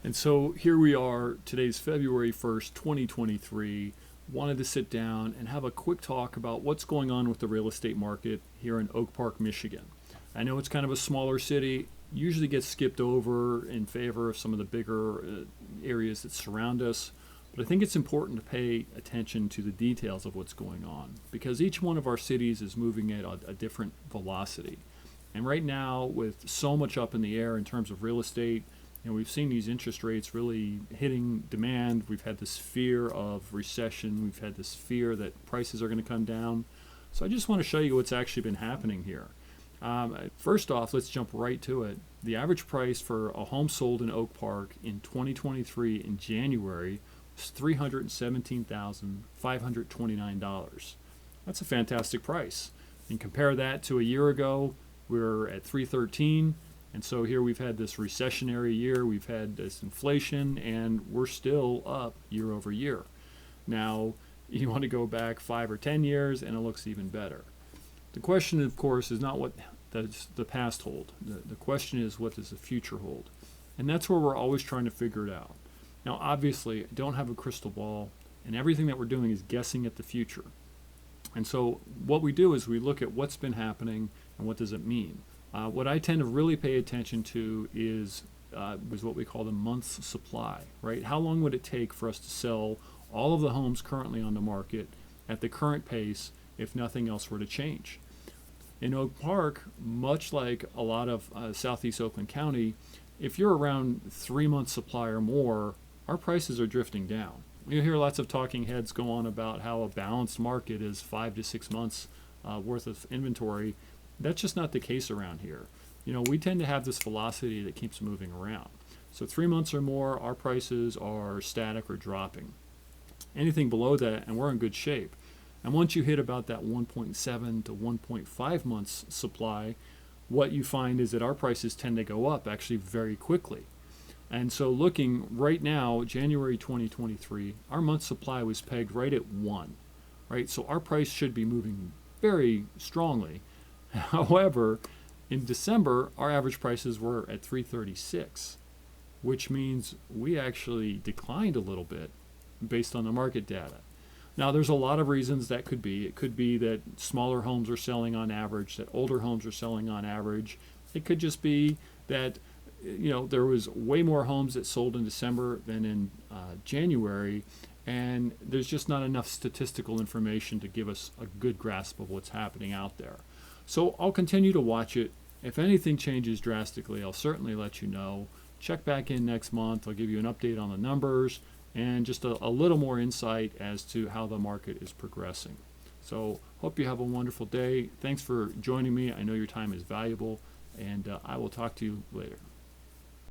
And so here we are, today's February 1st, 2023. Wanted to sit down and have a quick talk about what's going on with the real estate market here in Oak Park, Michigan. I know it's kind of a smaller city, usually gets skipped over in favor of some of the bigger areas that surround us. But I think it's important to pay attention to the details of what's going on because each one of our cities is moving at a different velocity. And right now, with so much up in the air in terms of real estate, we've seen these interest rates really hitting demand. We've had this fear of recession. We've had this fear that prices are going to come down. So I just want to show you what's actually been happening here. First off, let's jump right to it. The average price for a home sold in Oak Park in 2023 in January was $317,529. That's a fantastic price. And compare that to a year ago, we were at $313,000. And so here we've had this recessionary year, we've had this inflation, and we're still up year over year. Now, you want to go back 5 or 10 years, and it looks even better. The question, of course, is not what does the past hold. The question is, what does the future hold? And that's where we're always trying to figure it out. Now, obviously, I don't have a crystal ball, and everything that we're doing is guessing at the future. And so what we do is we look at what's been happening and what does it mean. What I tend to really pay attention to is what we call the month's supply, right? How long would it take for us to sell all of the homes currently on the market at the current pace if nothing else were to change? In Oak Park, much like a lot of Southeast Oakland County, if you're around 3 months supply or more, our prices are drifting down. You hear lots of talking heads go on about how a balanced market is 5 to 6 months worth of inventory. That's just not the case around here. We tend to have this velocity that keeps moving around. So 3 months or more, our prices are static or dropping. Anything below that, and we're in good shape. And once you hit about that 1.7 to 1.5 months supply, what you find is that our prices tend to go up actually very quickly. And so looking right now, January 2023, our month supply was pegged right at 1, right? So our price should be moving very strongly. However, in December, our average prices were at $336, which means we actually declined a little bit based on the market data. Now, there's a lot of reasons that could be. It could be that smaller homes are selling on average, that older homes are selling on average. It could just be that there was way more homes that sold in December than in January, and there's just not enough statistical information to give us a good grasp of what's happening out there. So I'll continue to watch it. If anything changes drastically, I'll certainly let you know. Check back in next month. I'll give you an update on the numbers and just a little more insight as to how the market is progressing. So hope you have a wonderful day. Thanks for joining me. I know your time is valuable, and I will talk to you later.